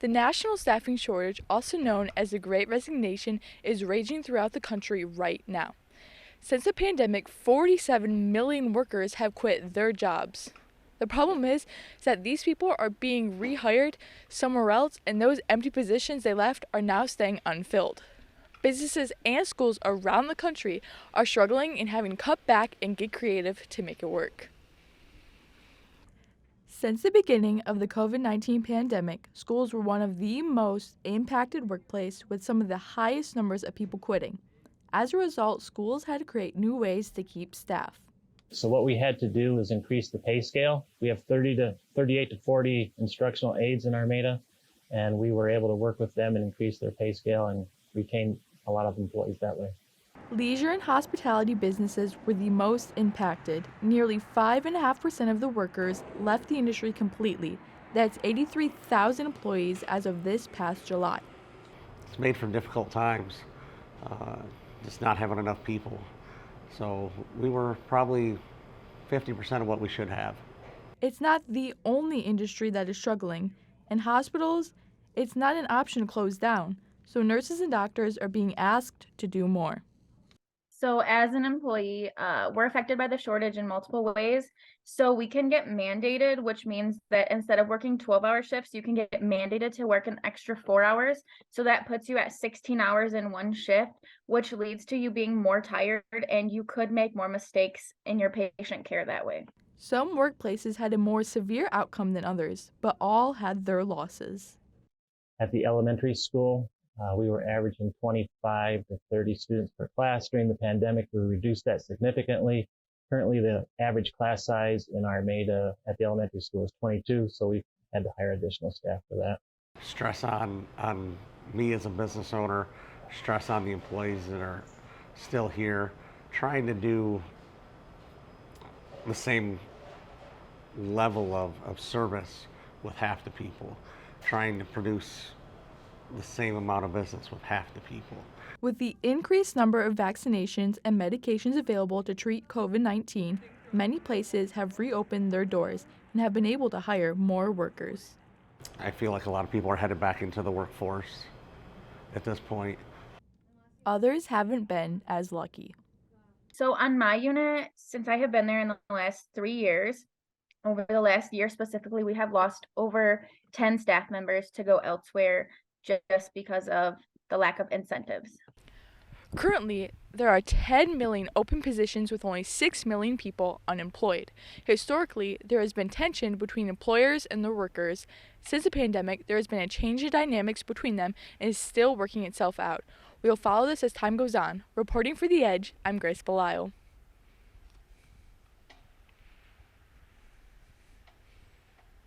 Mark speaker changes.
Speaker 1: The national staffing shortage, also known as the Great Resignation, is raging throughout the country right now. Since the pandemic, 47 million workers have quit their jobs. The problem is that these people are being rehired somewhere else, and those empty positions they left are now staying unfilled. Businesses and schools around the country are struggling and having to cut back and get creative to make it work. Since the beginning of the COVID-19 pandemic, schools were one of the most impacted workplaces with some of the highest numbers of people quitting. As a result, schools had to create new ways to keep staff.
Speaker 2: So what we had to do is increase the pay scale. We have 38 to 40 instructional aides in Armada, and we were able to work with them and increase their pay scale and retain a lot of employees that way.
Speaker 1: Leisure and hospitality businesses were the most impacted. Nearly 5.5% of the workers left the industry completely. That's 83,000 employees as of this past July.
Speaker 3: It's made for difficult times, just not having enough people. So we were probably 50% of what we should have.
Speaker 1: It's not the only industry that is struggling. In hospitals, it's not an option to close down, so nurses and doctors are being asked to do more.
Speaker 4: So as an employee, we're affected by the shortage in multiple ways. So we can get mandated, which means that instead of working 12-hour shifts, you can get mandated to work an extra 4 hours. So that puts you at 16 hours in one shift, which leads to you being more tired, and you could make more mistakes in your patient care that way.
Speaker 1: Some workplaces had a more severe outcome than others, but all had their losses.
Speaker 2: At the elementary school, we were averaging 25 to 30 students per class. During the pandemic, we reduced that significantly. Currently, the average class size in Armada at the elementary school is 22, so we had to hire additional staff for that.
Speaker 3: Stress on me as a business owner, stress on the employees that are still here, trying to do the same level of service with half the people, trying to produce the same amount of business with half the people.
Speaker 1: With the increased number of vaccinations and medications available to treat COVID-19, many places have reopened their doors and have been able to hire more workers.
Speaker 3: I feel like a lot of people are headed back into the workforce at this point.
Speaker 1: Others haven't been as lucky.
Speaker 4: So on my unit, since I have been there in the last 3 years, over the last year specifically, we have lost over 10 staff members to go elsewhere just because of the lack of incentives.
Speaker 1: Currently, there are 10 million open positions with only 6 million people unemployed. Historically, there has been tension between employers and their workers. Since the pandemic, there has been a change in dynamics between them and is still working itself out. We will follow this as time goes on. Reporting for The Edge, I'm Grace Belisle.